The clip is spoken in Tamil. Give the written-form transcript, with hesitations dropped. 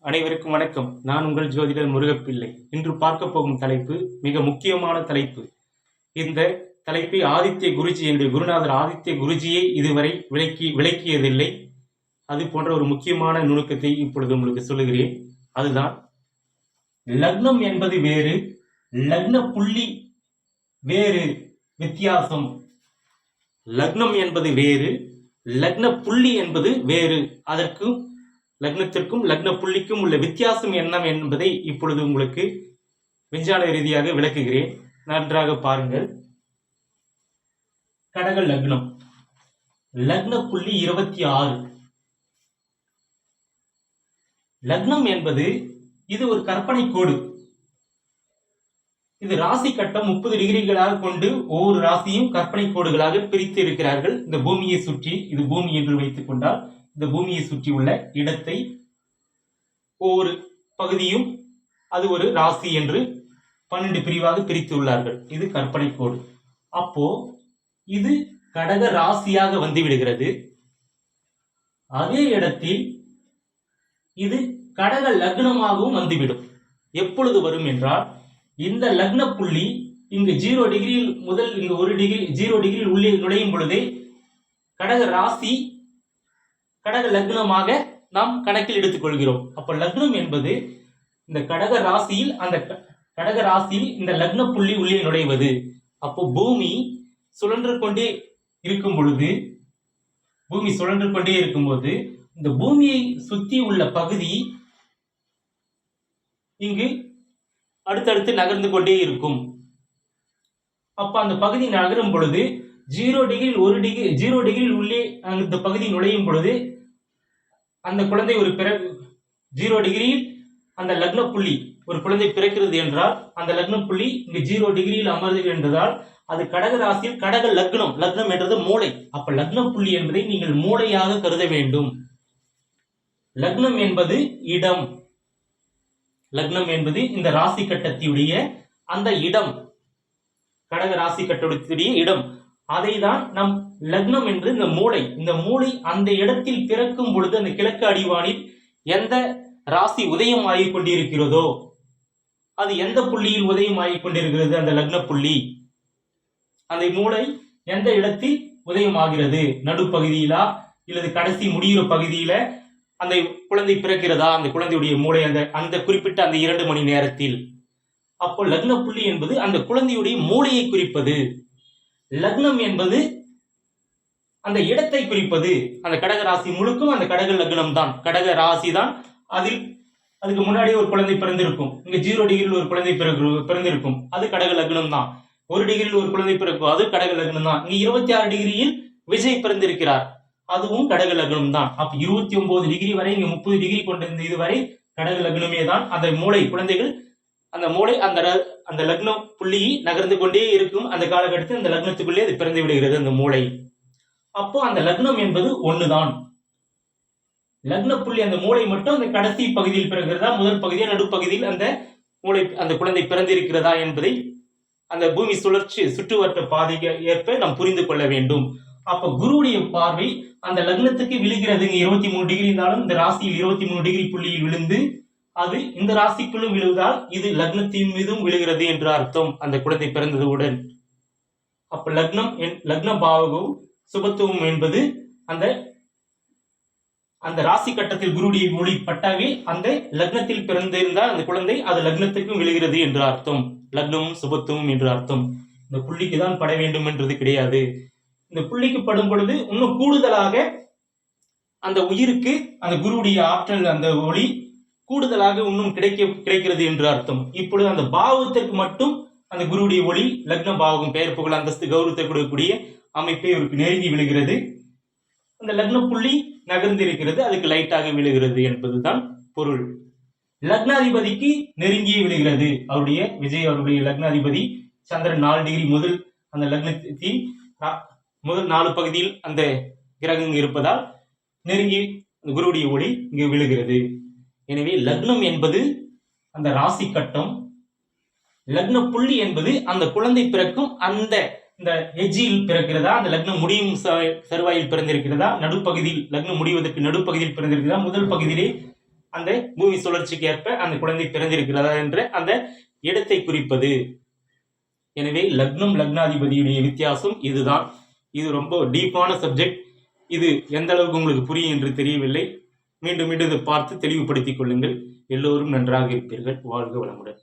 அனைவருக்கும் வணக்கம். நான் உங்கள் ஜோதிடர் முருகப்பிள்ளை. இன்று பார்க்க போகும் தலைப்பு மிக முக்கியமான தலைப்பு. இந்த தலைப்பை ஆதித்ய குருஜி, என்னுடைய குருநாதர் ஆதித்ய குருஜியை இதுவரை விளக்கியதில்லை. அது போன்ற ஒரு முக்கியமான நுணுக்கத்தை இப்பொழுது உங்களுக்கு சொல்லுகிறேன். அதுதான், லக்னம் என்பது வேறு, லக்ன புள்ளி வேறு, வித்தியாசம். லக்னம் என்பது வேறு, லக்ன புள்ளி என்பது வேறு. அதற்கும் லக்னத்திற்கும் லக்ன புள்ளிக்கும் உள்ள வித்தியாசம் என்ன என்பதை இப்பொழுது உங்களுக்கு விஞ்ஞான ரீதியாக விளக்குகிறேன். நன்றாக பாருங்கள். கடக லக்னம், லக்ன புள்ளி 26. லக்னம் என்பது இது ஒரு கற்பனை கோடு. இது ராசி கட்டம் 30 டிகிரிகளாக கொண்டு ஒவ்வொரு ராசியும் கற்பனை கோடுகளாக பிரித்து இருக்கிறார்கள். இந்த பூமியை சுற்றி, இது பூமி என்று வைத்துக் கொண்டால், இந்த பூமியை சுற்றி உள்ள இடத்தை ஒவ்வொரு பகுதியும் அது ஒரு ராசி என்று 12 பிரிவாக பிரித்துள்ளார்கள். இது கற்பனை கோடு. அப்போ இது கடக ராசியாக வந்து விடுகிறது. அதே இடத்தில் இது கடக லக்னமாகவும் வந்துவிடும். எப்பொழுது வரும் என்றால், இந்த லக்ன புள்ளி இங்கு 0 டிகிரியில் முதல் இங்கு 1 டிகிரி 0 டிகிரியில் உள்ளே நுழையும் பொழுதே கடக ராசி கடக லக்னமாக நாம் கணக்கில் எடுத்துக் கொள்கிறோம். அப்ப லக்னம் என்பது இந்த கடக ராசியில், அந்த கடக ராசியில் இந்த லக்ன புள்ளி உள்ளே நுழைவது. அப்போ பூமி சுழன்று கொண்டே இருக்கும் பொழுது, இந்த பூமியை சுற்றி உள்ள பகுதி இங்கு அடுத்தடுத்து நகர்ந்து கொண்டே இருக்கும். அப்ப அந்த பகுதி நகரும் பொழுது 0 டிகிரியில் உள்ளே அந்த பகுதி நுழையும் பொழுது அந்த குழந்தை 0 டிகிரியில் அந்த லக்ன புள்ளி ஒரு குழந்தை பிறக்கிறது என்றால், அந்த லக்ன புள்ளி இங்கு 0 டிகிரியில் அமர்ந்து என்றதால் அது கடக ராசியில் கடக லக்னம். லக்னம் என்றது மூளை. அப்ப லக்ன புள்ளி என்பதை நீங்கள் மூளையாக கருத வேண்டும். லக்னம் என்பது இடம். லக்னம் என்பது இந்த ராசி கட்டத்துடைய அந்த இடம், கடக ராசி கட்டத்துடைய இடம். அதை தான் நம் லக்னம் என்று இந்த மூளை அந்த இடத்தில் பிறக்கும் பொழுது, அந்த கிழக்கு அடிவானில் எந்த ராசி உதயம் ஆகிக் கொண்டிருக்கிறதோ, அது எந்த புள்ளியில் உதயம் ஆகிக் கொண்டிருக்கிறது, அந்த லக்ன புள்ளி, அந்த மூளை எந்த இடத்தில் உதயம் ஆகிறது, நடுப்பகுதியிலா இல்லது கடைசி முடிகிற பகுதியில அந்த குழந்தை பிறக்கிறதா, அந்த குழந்தையுடைய மூளை அந்த குறிப்பிட்ட அந்த 2 மணி நேரத்தில். அப்போ லக்ன புள்ளி என்பது அந்த குழந்தையுடைய மூளையை குறிப்பது. லக்னம் என்பது அந்த இடத்தை குறிப்பது. அந்த கடக ராசி முழுக்கும் அந்த கடக லக்னம் தான், கடக ராசி தான். அதில் அதுக்கு முன்னாடியே ஒரு குழந்தை பிறந்திருக்கும். இங்க 0 டிகிரியில் ஒரு குழந்தை பிறந்திருக்கும், அது கடக லக்னம் தான். 1 டிகிரியில் ஒரு குழந்தை பிறக்கும், அது கடக லக்னம் தான். இங்க 26 டிகிரியில் விஜய் பிறந்திருக்கிறார், அதுவும் கடக லக்னம் தான். அப்ப 29 டிகிரி வரை, இங்க 30 டிகிரி கொண்டிருந்த இதுவரை கடக லக்னமே தான். அந்த மூளை குழந்தைகள், அந்த மூளை அந்த லக்ன புள்ளி நகர்ந்து கொண்டே இருக்கும். அந்த காலகட்டத்தில் அந்த லக்னத்துக்குள்ளே அது பிறந்து விடுகிறது, அந்த மூளை. அப்போ அந்த லக்னம் என்பது ஒண்ணுதான். லக்ன புள்ளி அந்த மூளை மட்டும் அந்த கடைசி பகுதியில் பிறகுறதா, முதல் பகுதியா, நடுப்பகுதியில் அந்த மூளை அந்த குழந்தை பிறந்திருக்கிறதா என்பதை அந்த பூமி சுற்றுவட்ட பாதைக்கு ஏற்ப நாம் புரிந்து கொள்ள வேண்டும். அப்ப குருவுடைய பார்வை அந்த லக்னத்துக்கு விழுகிறது. 23 டிகிரி இருந்தாலும் இந்த ராசியில் 23 டிகிரி புள்ளியில் விழுந்து அது இந்த ராசிக்குள்ளும் விழுவதால் இது லக்னத்தின் மீதும் விழுகிறது என்று அர்த்தம், அந்த குழந்தை பிறந்ததுடன். அப்ப லக்ன பாவகம் சுபத்துவம் என்பது அந்த ராசி கட்டத்தில் குருடைய ஒளி பட்டாவே அந்த லக்னத்தில் பிறந்திருந்தால் அந்த குழந்தை அது லக்னத்துக்கும் விழுகிறது என்று அர்த்தம். லக்னமும் சுபத்துவம் என்று அர்த்தம். இந்த புள்ளிக்கு தான் பட வேண்டும் என்றது கிடையாது. இந்த புள்ளிக்கு படும் பொழுது இன்னும் கூடுதலாக அந்த உயிருக்கு அந்த குருடைய ஆற்றல், அந்த ஒளி கூடுதலாக இன்னும் கிடைக்கிறது என்று அர்த்தம். இப்பொழுது அந்த பாவத்திற்கு மட்டும் அந்த குருடைய ஒளி, லக்ன பாவகம், பெயர் புகழ் அந்தஸ்து கௌரவத்தை கொடுக்கக்கூடிய அமைப்பை இவருக்கு நெருங்கி விழுகிறது. அந்த லக்ன புள்ளி நகர்ந்திருக்கிறது, அதுக்கு லைட்டாக விழுகிறது என்பதுதான் பொருள். லக்னாதிபதிக்கு நெருங்கியே விழுகிறது. அவருடைய விஜய் அவருடைய லக்னாதிபதி சந்திரன் 4 டிகிரி முதல் அந்த லக்னத்தின் முதல் 4 பகுதியில் அந்த கிரகங்கள் இருப்பதால் நெருங்கி குருவுடைய ஒளி இங்கு விழுகிறது. எனவே லக்னம் என்பது அந்த ராசி கட்டம், லக்ன புள்ளி என்பது அந்த குழந்தை பிறக்கும் அந்த இந்த எஜ்ஜில் பிறக்கிறதா, அந்த லக்னம் முடியும் சருவாயில் பிறந்திருக்கிறதா, நடுப்பகுதியில் லக்னம் முடிவதற்கு நடுப்பகுதியில் பிறந்திருக்கிறதா, முதல் பகுதியிலே அந்த பூமி சுழற்சிக்கு ஏற்ப அந்த குழந்தை பிறந்திருக்கிறதா என்ற அந்த இடத்தை குறிப்பது. எனவே லக்னம் லக்னாதிபதியுடைய வித்தியாசம் இதுதான். இது ரொம்ப டீப்பான சப்ஜெக்ட். இது எந்த அளவுக்கு உங்களுக்கு புரியும் என்று தெரியவில்லை. மீண்டும் மீண்டும் இதை பார்த்து தெளிவுபடுத்திக் கொள்ளுங்கள். எல்லோரும் நன்றாக இருப்பீர்கள். வாழ்க வளமுடன்.